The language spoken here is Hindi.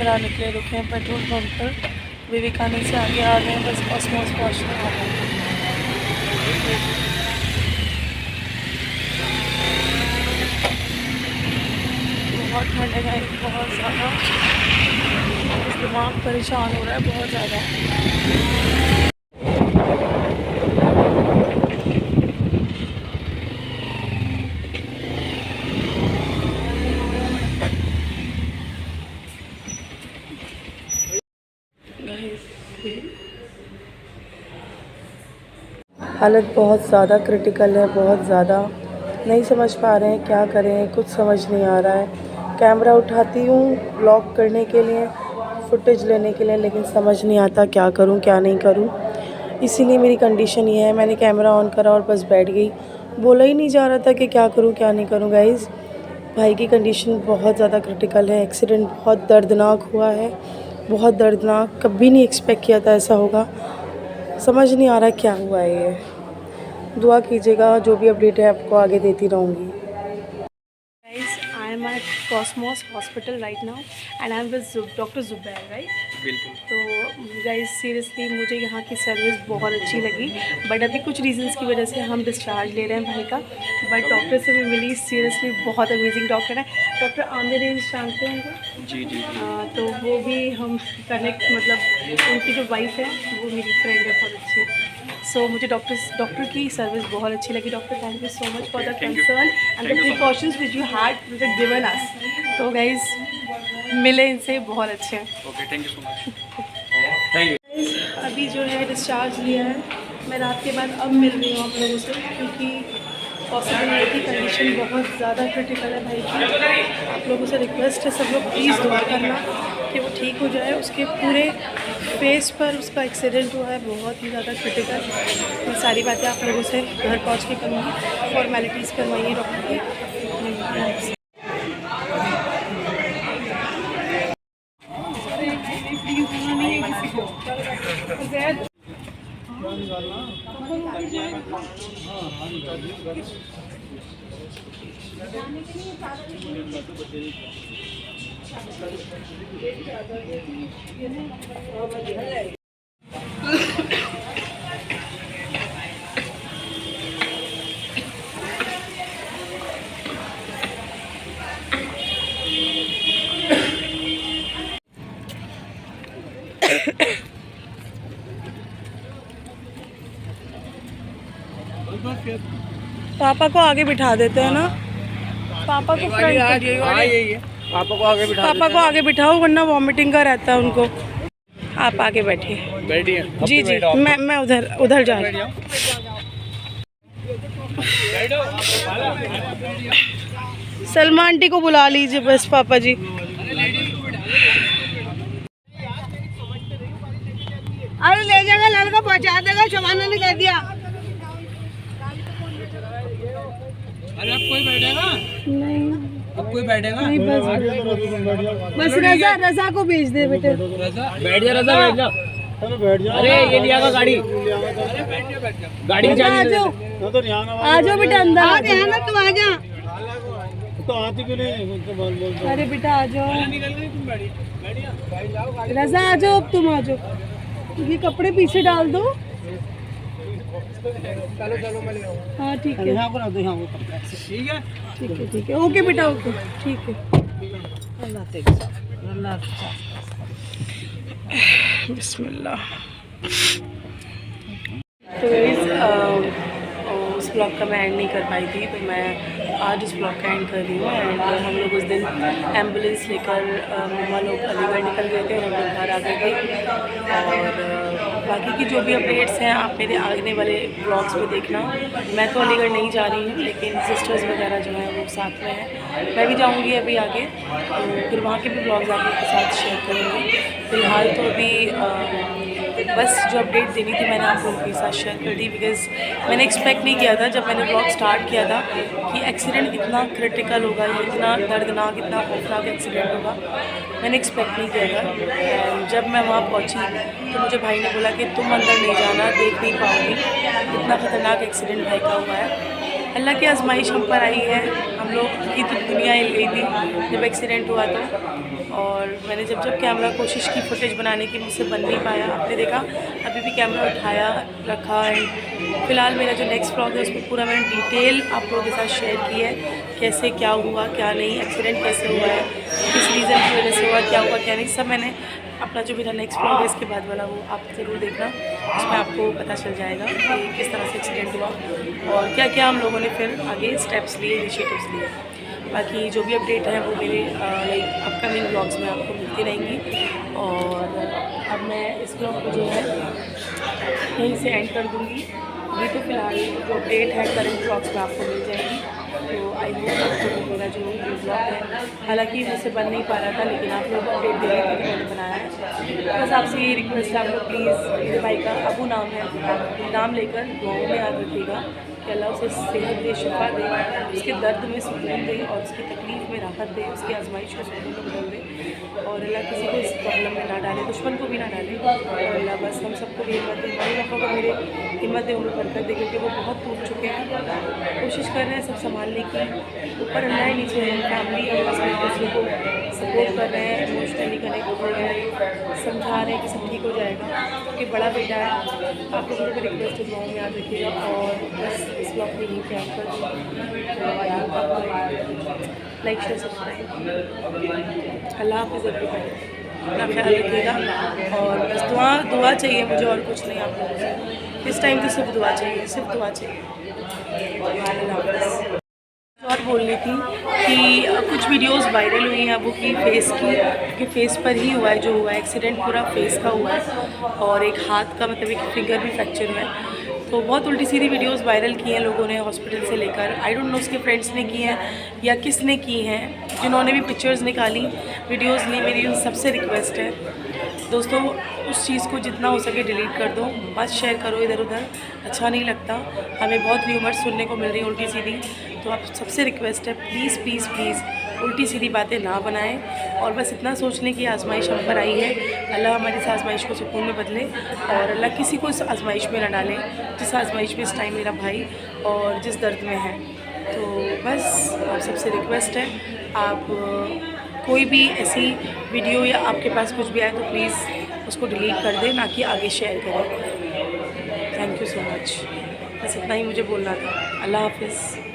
फिलहाल निकले रुके हैं पेट्रोल पंप पर। विवेकानंद से आगे आ गए हैं, बस कॉस्मोस पहुँचने वाले हैं। बहुत ठंड है गाइस, बहुत ज़्यादा। दिमाग परेशान हो रहा है बहुत ज़्यादा। हालत बहुत ज़्यादा क्रिटिकल है, बहुत ज़्यादा। नहीं समझ पा रहे हैं क्या करें, कुछ समझ नहीं आ रहा है। कैमरा उठाती हूँ ब्लॉग करने के लिए, फुटेज लेने के लिए, लेकिन समझ नहीं आता क्या करूँ क्या नहीं करूँ। इसीलिए मेरी कंडीशन ये है, मैंने कैमरा ऑन करा और बस बैठ गई। बोला ही नहीं जा रहा था कि क्या करूँ क्या नहीं करूँ। गाइज़, भाई की कंडीशन बहुत ज़्यादा क्रिटिकल है। एक्सीडेंट बहुत दर्दनाक हुआ है, बहुत दर्दनाक। कभी नहीं एक्सपेक्ट किया था ऐसा होगा। समझ नहीं आ रहा क्या हुआ है ये। दुआ कीजिएगा, जो भी अपडेट है आपको आगे देती रहूँगी। Guys, I am at Cosmos Hospital right now and I am with Dr. Zubair, right? बिल्कुल। तो गाइस सीरियसली मुझे यहाँ की सर्विस बहुत अच्छी लगी, बट अभी कुछ रीजंस की वजह से हम डिस्चार्ज ले रहे हैं भाई का। बट डॉक्टर से मैं मिली, सीरियसली बहुत अमेजिंग डॉक्टर है। डॉक्टर आमिर रेंज जानते होंगे? जी जी। तो वो भी हम कनेक्ट, मतलब उनकी जो वाइफ है वो मेरी फ्रेंड है, बहुत अच्छी। सो मुझे डॉक्टर की सर्विस बहुत अच्छी लगी। Doctor, thank you so much for the concern and the precautions which you had given us. तो गाइज मिले इनसे, बहुत अच्छे हैं। Okay, thank you so much. Thank you. अभी जो है डिस्चार्ज लिया है, मैं रात के बाद अब मिल रही हूँ आप लोगों से, क्योंकि पॉसिबल है कि कंडीशन बहुत ज़्यादा क्रिटिकल है भाई की। आप लोगों से रिक्वेस्ट है, सब लोग प्लीज़ दुआ करना कि वो ठीक हो जाए। उसके पूरे फेस पर उसका एक्सीडेंट हुआ है, बहुत ही ज़्यादा क्रिटिकल। मैं सारी बातें आप लोगों से घर पहुंच के करूँगी। फॉर्मेलिटीज़ करवाइए डॉक्टर की। पापा को आगे बिठा देते हैं ना, पापा को फ्रंट, पापा को आगे बिठाओ, वरना वॉमिटिंग का रहता है उनको। आप आगे बैठिए। जी जी, मैं उधर जा रही हूँ। सलमा आंटी को बुला लीजिए बस, पापा जी। अरे ले जाएगा, लड़का पहुँचा देगा, शमाना ने कह दिया। अरे अब कोई बैठेगा? नहीं, अब कोई बैठेगा? नहीं, बस रजा को भेज दे बेटे। रजा बैठ जा, रजा बैठ जा। अरे ये लिया का गाड़ी, गाड़ी आ जाओ बेटा अंदर, आ जा ना, तुम आ जा। तो आती क्यों नहीं? अरे बेटा आ जाओ, रजा आ जाओ, अब तुम आ जाओ। ये कपड़े पीछे डाल दो। चलो चलो, मैं ले आऊँ। हाँ ठीक है, यहाँ पर ठीक है, ठीक है, ठीक है, ओके बेटा, ओके, ठीक है। बिस्मिल्लाह। तो उस ब्लॉग का मैं एंड नहीं कर पाई थी, तो मैं आज इस ब्लॉग का एंड कर रही हूँ। एंड हम लोग उस दिन एम्बुलेंस लेकर मम्मा लोग अलीगढ़ निकल गए थे और हम लोग घर आ गए थे। और बाकी की जो भी अपडेट्स हैं आप मेरे आने वाले ब्लॉग्स में देखना। मैं तो अलीगढ़ नहीं जा रही हूँ, लेकिन सिस्टर्स वगैरह जो हैं वो साथ में हैं। मैं भी जाऊँगी अभी आगे, फिर वहाँ के भी ब्लॉग्स आप लोगों के साथ शेयर करूँगी। फ़िलहाल तो अभी बस जो अपडेट देनी थी मैंने आप लोगों के साथ शेयर कर दी, बिकॉज़ मैंने एक्सपेक्ट नहीं किया था जब मैंने ब्लॉग स्टार्ट किया था कि एक्सीडेंट इतना क्रिटिकल होगा, इतना दर्दनाक, इतना खौफनाक एक्सीडेंट होगा। मैंने एक्सपेक्ट नहीं किया था। जब मैं वहाँ पहुँची तो मुझे भाई ने बोला कि तुम अंदर नहीं जाना, देख नहीं पाओगी, इतना ख़तरनाक एक्सीडेंट भाई का हुआ है। अल्लाह की आजमाइश हम पर आई है। हम लोग की तो दुनिया हिल गई थी जब एक्सीडेंट हुआ था। और मैंने जब कैमरा कोशिश की फुटेज बनाने की, मुझसे बन नहीं पाया। आपने देखा अभी भी कैमरा उठाया रखा है। फ़िलहाल मेरा जो नेक्स्ट व्लॉग है उसमें पूरा मैंने डिटेल आप लोगों के साथ शेयर की है, कैसे क्या हुआ क्या नहीं, एक्सीडेंट कैसे हुआ है, किस रीज़न की वजह से हुआ, क्या हुआ क्या नहीं, सब मैंने अपना जो मेरा नेक्स्ट व्लॉग है इसके बाद वाला वो आप ज़रूर देखना। उसमें आपको पता चल जाएगा कि किस तरह से एक्सीडेंट हुआ और क्या क्या हम लोगों ने फिर आगे स्टेप्स लिए, इनिशिएटिव्स लिए। बाकी जो भी अपडेट है वो मेरे लाइक अपकमिंग व्लॉग्स में आपको मिलती रहेंगी। और अब मैं इस व्लॉग को जो है यहीं से एंड कर दूँगी। अभी तो फ़िलहाल जो अपडेट है करंट व्लॉग्स में आपको मिल जाएगी। तो आई होप आपको मेरा जो व्लॉग है, हालांकि मुझसे बन नहीं पा रहा था, लेकिन आप लोग अपडेट दे रहे थे तो मैंने बनाया है। बस आपसे ये रिक्वेस्ट है, आप लोग प्लीज़, मेरे भाई का अबू नाम है, आप नाम लेकर दुआओं में याद रखिएगा कि अल्लाह उसे सेहत दे, शिफा दे, उसके दर्द में सुकून दे और उसकी तकलीफ़ में राहत दे, उसकी आजमाइश को सुकून में बदल दे और अल्लाह किसी को इस प्रॉब्लम में ना डाले, दुश्मन को भी ना डाले। और अल्लाह बस हम सबको भी हिम्मत दे, हमारे लोगों को मेरे हिम्मत दे, उन्हें बरकत दे, क्योंकि वो बहुत टूट चुके हैं, कोशिश कर रहे हैं सब संभालने की। ऊपर अल्लाह है, नीचे है, फैमिली और हस्बैंड दूसरे को सपोर्ट कर रहे हैं, इमोशनली कनेक्ट हो रहे हैं, समझा रहे हैं कि सब ठीक हो जाएगा, क्योंकि बड़ा बेटा है। आप लोगों को रिक्वेस्ट है दुआओं में याद रखिएगा और बस इस ब्लॉग में यहीं पे एंड कर दूँगी। Like share subscribe. अल्लाह हाफ़िज़ एवरीवन, अपना ख्याल रखिएगा और बस दुआ चाहिए मुझे, और कुछ नहीं आप लोगों से। इस टाइम तो सिर्फ दुआ चाहिए, सिर्फ दुआ चाहिए। अल्लाह हाफ़िज़। और बोल रही थी कि कुछ वीडियोस वायरल हुई हैं अबू की फेस की, क्योंकि फेस पर ही हुआ है जो हुआ है, एक्सीडेंट पूरा फेस का हुआ है और एक हाथ का मतलब एक फिंगर भी फ्रैक्चर हुआ है। तो बहुत उल्टी सीधी वीडियोस वायरल की हैं लोगों ने हॉस्पिटल से लेकर। आई डोंट नो उसके फ्रेंड्स ने की हैं या किसने की हैं, जिन्होंने भी पिक्चर्स निकाली, वीडियोज़ ली, मेरी उन सबसे रिक्वेस्ट है दोस्तों, उस चीज़ को जितना हो सके डिलीट कर दो, मत शेयर करो इधर उधर, अच्छा नहीं लगता। हमें बहुत र्यूमर्स सुनने को मिल रही है उल्टी सीधी, तो आप सबसे रिक्वेस्ट है प्लीज़ प्लीज़ प्लीज़ उल्टी सीधी बातें ना बनाएं और बस इतना सोच लें कि आजमाइश हम पर आई है, अल्लाह हमारी इस आजमाइश को सुकून में बदले और अल्लाह किसी को इस आजमाइश में ना डाले जिस आजमाइश में इस टाइम मेरा भाई और जिस दर्द में है। तो बस आप सबसे रिक्वेस्ट है, आप कोई भी ऐसी वीडियो या आपके पास कुछ भी आए तो प्लीज़ उसको डिलीट कर दें, ना कि आगे शेयर करें। Thank you so much. बस इतना ही मुझे बोलना था। अल्लाह हाफ़िज़।